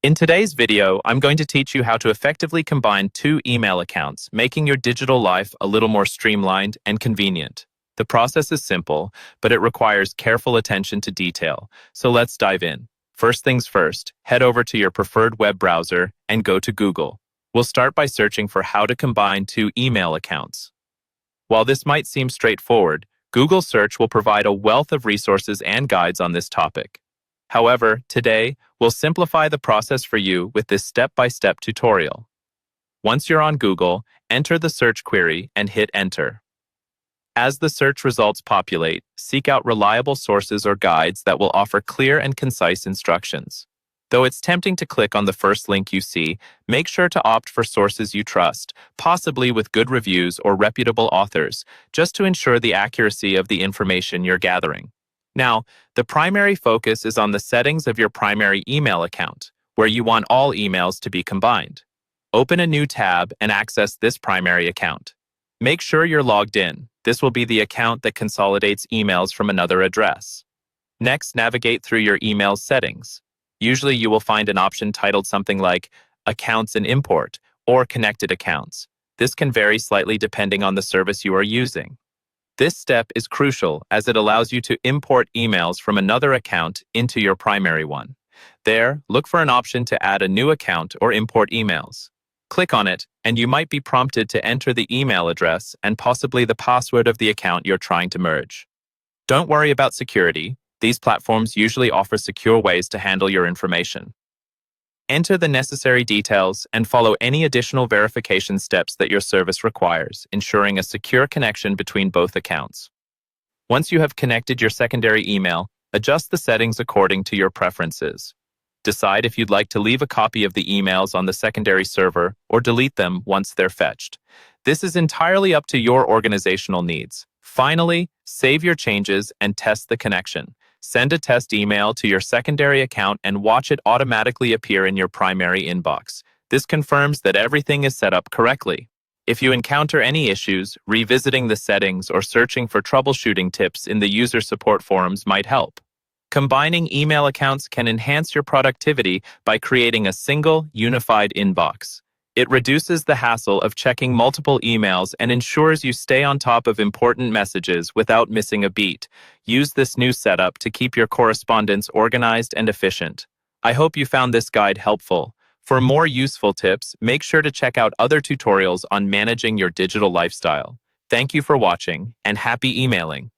In today's video, I'm going to teach you how to effectively combine two email accounts, making your digital life a little more streamlined and convenient. The process is simple, but it requires careful attention to detail. So let's dive in. First things first, head over to your preferred web browser and go to Google. We'll start by searching for how to combine two email accounts. While this might seem straightforward, Google Search will provide a wealth of resources and guides on this topic. However, today, we'll simplify the process for you with this step-by-step tutorial. Once you're on Google, enter the search query and hit Enter. As the search results populate, seek out reliable sources or guides that will offer clear and concise instructions. Though it's tempting to click on the first link you see, make sure to opt for sources you trust, possibly with good reviews or reputable authors, just to ensure the accuracy of the information you're gathering. Now, the primary focus is on the settings of your primary email account, where you want all emails to be combined. Open a new tab and access this primary account. Make sure you're logged in. This will be the account that consolidates emails from another address. Next, navigate through your email settings. Usually you will find an option titled something like Accounts and Import or Connected Accounts. This can vary slightly depending on the service you are using. This step is crucial as it allows you to import emails from another account into your primary one. There, look for an option to add a new account or import emails. Click on it, and you might be prompted to enter the email address and possibly the password of the account you're trying to merge. Don't worry about security. These platforms usually offer secure ways to handle your information. Enter the necessary details and follow any additional verification steps that your service requires, ensuring a secure connection between both accounts. Once you have connected your secondary email, adjust the settings according to your preferences. Decide if you'd like to leave a copy of the emails on the secondary server or delete them once they're fetched. This is entirely up to your organizational needs. Finally, save your changes and test the connection. Send a test email to your secondary account and watch it automatically appear in your primary inbox. This confirms that everything is set up correctly. If you encounter any issues, revisiting the settings or searching for troubleshooting tips in the user support forums might help. Combining email accounts can enhance your productivity by creating a single, unified inbox. It reduces the hassle of checking multiple emails and ensures you stay on top of important messages without missing a beat. Use this new setup to keep your correspondence organized and efficient. I hope you found this guide helpful. For more useful tips, make sure to check out other tutorials on managing your digital lifestyle. Thank you for watching, and happy emailing.